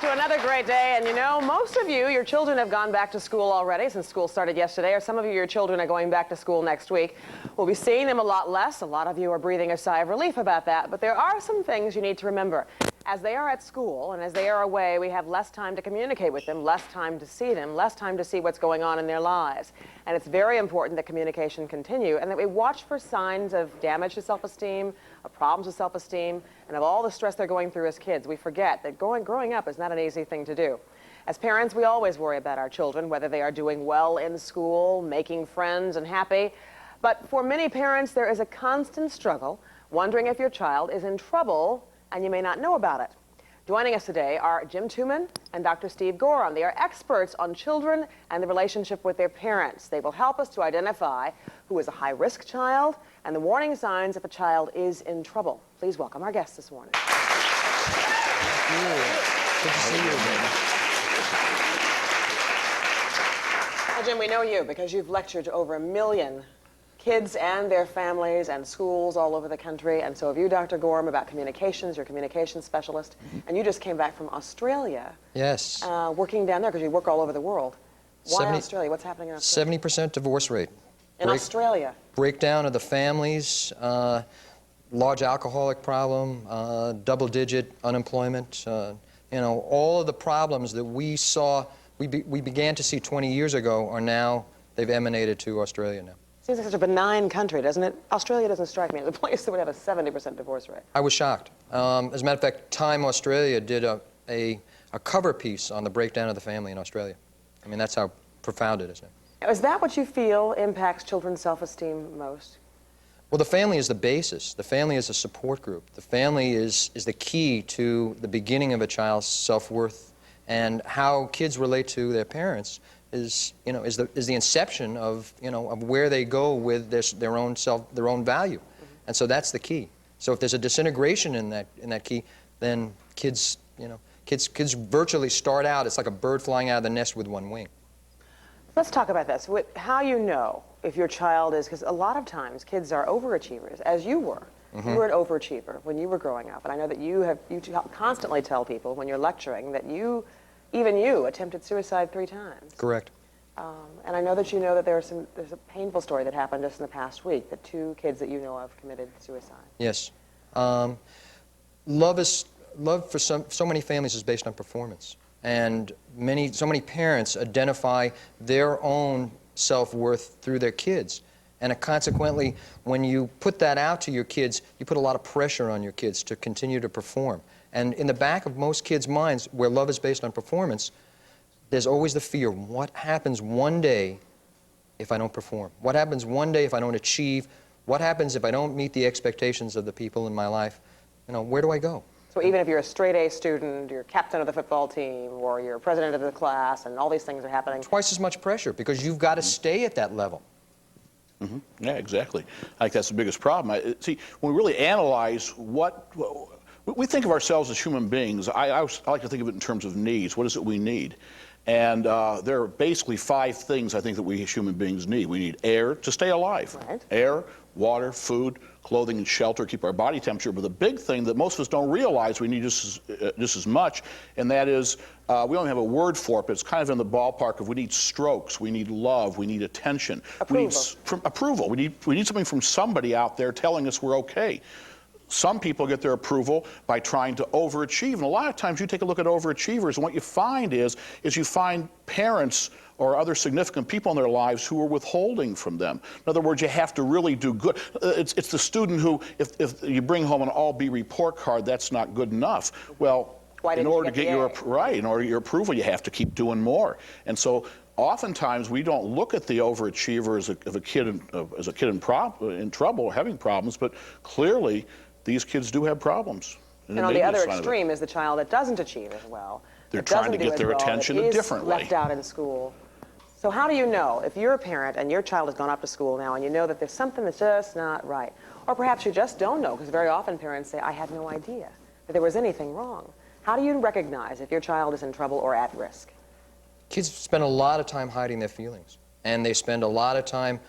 To another great day, and you know, most of you, your children have gone back to school already since school started yesterday, or some of you, your children are going back to school next week. We'll be seeing them a lot less. A lot of you are breathing a sigh of relief about that, but there are some things you need to remember. As they are at school and as they are away, we have less time to communicate with them, less time to see them, less time to see what's going on in their lives. And it's very important that communication continue and that we watch for signs of damage to self-esteem, of problems with self-esteem, and of all the stress they're going through as kids. We forget that growing up is not an easy thing to do. As parents, we always worry about our children, whether they are doing well in school, making friends, and happy. But for many parents, there is a constant struggle, wondering if your child is in trouble and you may not know about it. Joining us today are Jim Tuman and Dr. Steve Gorham. They are experts on children and the relationship with their parents. They will help us to identify who is a high-risk child and the warning signs if a child is in trouble. Please welcome our guests this morning. Good to see you again. Well, Jim, we know you because you've lectured to over 1 million kids and their families and schools all over the country. And so have you, Dr. Gorham, about communications. You're a communications specialist. And you just came back from Australia. Yes. Working down there because you work all over the world. Why Australia? What's happening in Australia? 70% divorce rate. In Australia? Breakdown of the families, large alcoholic problem, double-digit unemployment. You know, all of the problems that we saw, we began to see 20 years ago are now, they've emanated to Australia now. Seems like such a benign country, doesn't it? Australia doesn't strike me as a place that would have a 70% divorce rate. I was shocked. As a matter of fact, Time Australia did a cover piece on the breakdown of the family in Australia. I mean, that's how profound it is now. Is that what you feel impacts children's self-esteem most? Well, the family is the basis. The family is a support group. The family is the key to the beginning of a child's self-worth, and how kids relate to their parents is the inception of of where they go with their own value. Mm-hmm. And so that's the key. So if there's a disintegration in that key, then kids virtually start out, it's like a bird flying out of the nest with one wing. Let's talk about this. How you know if your child is, because a lot of times kids are overachievers, as you were. Mm-hmm. You were an overachiever when you were growing up, and I know that you constantly tell people when you're lecturing that even you attempted suicide 3 times. Correct. And I know that there's a painful story that happened just in the past week, that 2 kids that you know of committed suicide. Yes. Love for so many families is based on performance. And so many parents identify their own self-worth through their kids. And consequently, when you put that out to your kids, you put a lot of pressure on your kids to continue to perform. And in the back of most kids' minds, where love is based on performance, there's always the fear, what happens one day if I don't perform? What happens one day if I don't achieve? What happens if I don't meet the expectations of the people in my life? Where do I go? So even if you're a straight-A student, you're captain of the football team, or you're president of the class, and all these things are happening. Twice as much pressure, because you've got to stay at that level. Mm-hmm. Yeah, exactly. I think that's the biggest problem. See, when we really analyze we think of ourselves as human beings. I like to think of it in terms of needs. What is it we need? And there are basically 5 things I think that we as human beings need. We need air to stay alive. Right. Air, water, food, clothing, and shelter, keep our body temperature. But the big thing that most of us don't realize we need just as much, and that is, we don't have a word for it, but it's kind of in the ballpark of we need strokes, we need love, we need attention. Approval. We need something from somebody out there telling us we're okay. Some people get their approval by trying to overachieve. And a lot of times you take a look at overachievers, and what you find is you find parents or other significant people in their lives who are withholding from them. In other words, you have to really do good. It's the student who, if you bring home an all-B report card, that's not good enough. Well, Why didn't in order you to get the your A? right, in order to get your approval, you have to keep doing more. And so oftentimes we don't look at the overachiever as a kid in trouble or having problems, but clearly these kids do have problems. And on the other extreme is the child that doesn't achieve as well. They're that trying to doesn't do get as their well, attention that a is different way. left out in school. So how do you know, if you're a parent and your child has gone up to school now and you know that there's something that's just not right, or perhaps you just don't know, because very often parents say, I had no idea that there was anything wrong. How do you recognize if your child is in trouble or at risk? Kids spend a lot of time hiding their feelings, and they spend a lot of time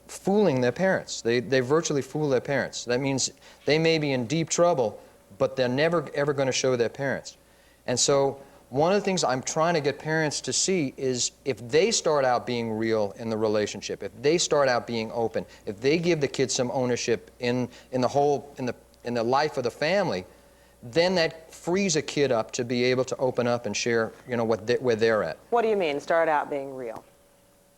fooling their parents. They virtually fool their parents. That means they may be in deep trouble, but they're never ever going to show their parents. And so one of the things I'm trying to get parents to see is if they start out being real in the relationship, if they start out being open, if they give the kids some ownership in the life of the family, then that frees a kid up to be able to open up and share, where they're at. What do you mean, start out being real?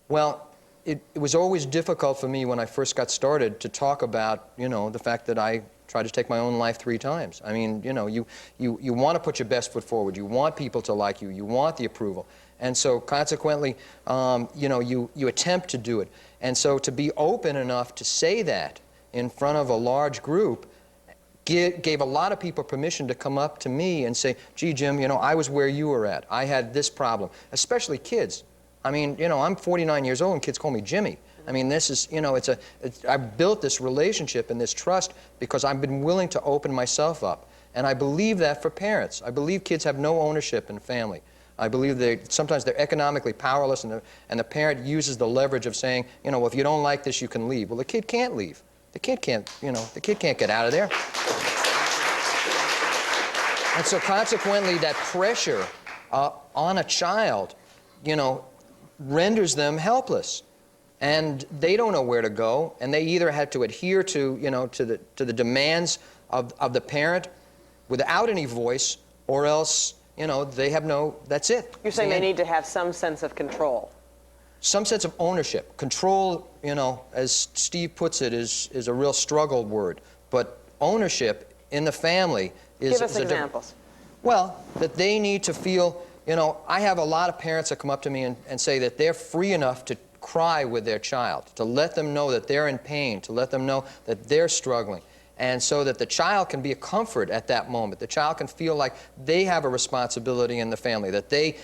Well, it was always difficult for me when I first got started to talk about, the fact that I tried to take my own life 3 times. I mean, you want to put your best foot forward. You want people to like you. You want the approval. And so consequently, you attempt to do it. And so to be open enough to say that in front of a large group gave a lot of people permission to come up to me and say, gee, Jim, I was where you were at. I had this problem, especially kids. I mean, I'm 49 years old and kids call me Jimmy. I mean, this is, I've built this relationship and this trust because I've been willing to open myself up. And I believe that for parents. I believe kids have no ownership in family. I believe sometimes they're economically powerless, and the parent uses the leverage of saying, well, if you don't like this, you can leave. Well, the kid can't leave. The kid can't get out of there. And so consequently, that pressure on a child, renders them helpless. And they don't know where to go, and they either had to adhere to, to the demands of the parent without any voice, or else, they have that's it. You're saying they need to have some sense of control. Some sense of ownership. Control, as Steve puts it, is a real struggle word. But ownership in the family is... Give us examples. Well, that they need to feel, I have a lot of parents that come up to me and say that they're free enough to cry with their child, to let them know that they're in pain, to let them know that they're struggling, and so that the child can be a comfort at that moment. The child can feel like they have a responsibility in the family, that they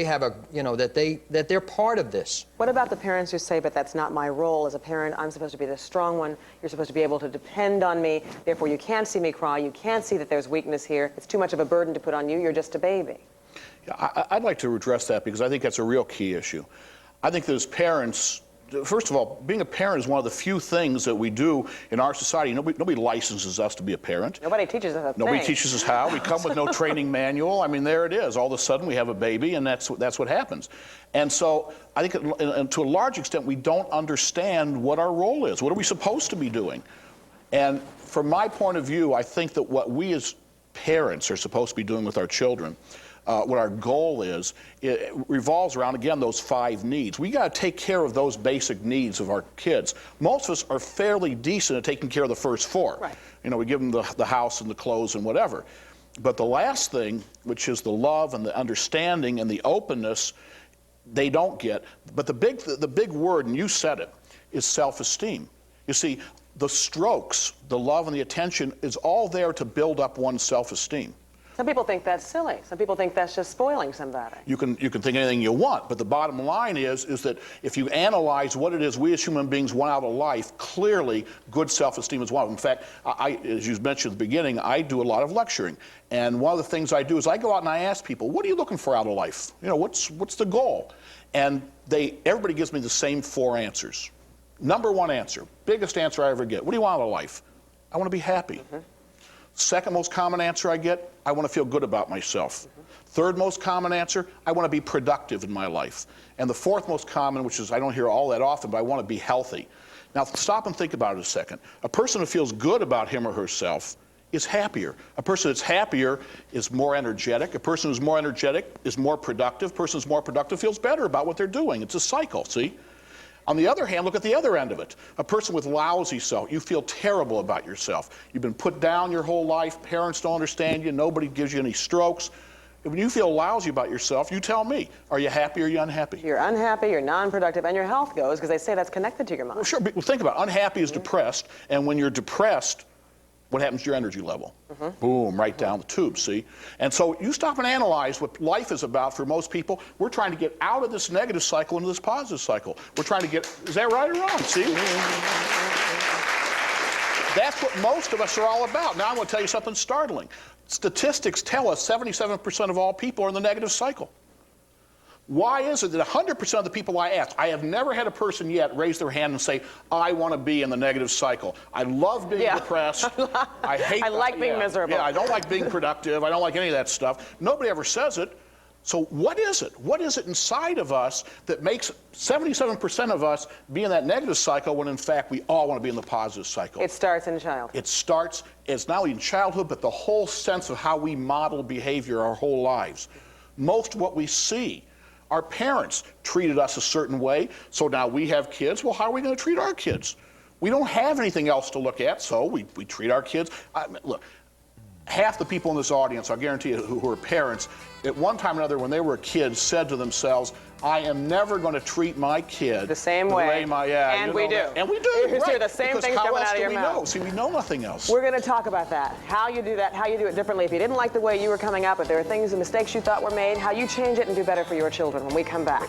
have a, that they're part of this. What about the parents who say, but that's not my role as a parent, I'm supposed to be the strong one, you're supposed to be able to depend on me, therefore you can't see me cry, you can't see that there's weakness here, it's too much of a burden to put on you, you're just a baby. Yeah, I'd like to address that because I think that's a real key issue. I think that as parents, first of all, being a parent is one of the few things that we do in our society. Nobody licenses us to be a parent. Nobody teaches us a thing. Nobody teaches us how. We come with no training manual. I mean, there it is. All of a sudden, we have a baby, and that's what happens. And so I think to a large extent, we don't understand what our role is. What are we supposed to be doing? And from my point of view, I think that what we as parents are supposed to be doing with our children, what our goal is, it revolves around, again, those 5 needs. We got to take care of those basic needs of our kids. Most of us are fairly decent at taking care of the first 4. Right. We give them the house and the clothes and whatever. But the last thing, which is the love and the understanding and the openness, they don't get. But the big word, and you said it, is self-esteem. You see, the strokes, the love and the attention is all there to build up one's self-esteem. Some people think that's silly. Some people think that's just spoiling somebody. You can think anything you want, but the bottom line is that if you analyze what it is we as human beings want out of life, clearly good self-esteem is one of them. In fact, as you mentioned at the beginning, I do a lot of lecturing, and one of the things I do is I go out and I ask people, what are you looking for out of life? What's the goal? And everybody gives me the same 4 answers. Number 1 answer, biggest answer I ever get, what do you want out of life? I want to be happy. Mm-hmm. Second most common answer I get, I want to feel good about myself. Mm-hmm. Third most common answer, I want to be productive in my life. And the 4th most common, which is I don't hear all that often, but I want to be healthy. Now stop and think about it a second. A person who feels good about him or herself is happier. A person that's happier is more energetic. A person who's more energetic is more productive. A person who's more productive feels better about what they're doing. It's a cycle, see? On the other hand, look at the other end of it. A person with lousy self, you feel terrible about yourself. You've been put down your whole life, parents don't understand you, nobody gives you any strokes. When you feel lousy about yourself, you tell me, are you happy or are you unhappy? You're unhappy, you're non-productive, and your health goes, because they say that's connected to your mind. Well, sure, but think about it. Unhappy is depressed, and when you're depressed, what happens to your energy level? Boom, right down the tube, see? And so you stop and analyze what life is about for most people. We're trying to get out of this negative cycle into this positive cycle. We're trying to get, is that right or wrong, see? That's what most of us are all about. Now I'm going to tell you something startling. Statistics tell us 77% of all people are in the negative cycle. Why is it that 100% of the people I ask, I have never had a person yet raise their hand and say, I want to be in the negative cycle. I love being depressed. I hate I like being miserable. Yeah, I don't like being productive. I don't like any of that stuff. Nobody ever says it. So what is it? What is it inside of us that makes 77% of us be in that negative cycle when in fact we all want to be in the positive cycle? It starts in childhood. It starts, it's not only in childhood, but the whole sense of how we model behavior our whole lives. Most of what we see, our parents treated us a certain way, so now we have kids. Well, how are we going to treat our kids? We don't have anything else to look at, so we treat our kids. Look, half the people in this audience, I'll guarantee you, who are parents, at one time or another when they were kids said to themselves, I am never going to treat my kid the same way. And we do. And we do. You right. hear the same because things how coming else out of do your we mouth. know? See, we know nothing else. We're going to talk about that. How you do that, how you do it differently. If you didn't like the way you were coming up, if there are things and mistakes you thought were made, how you change it and do better for your children when we come back.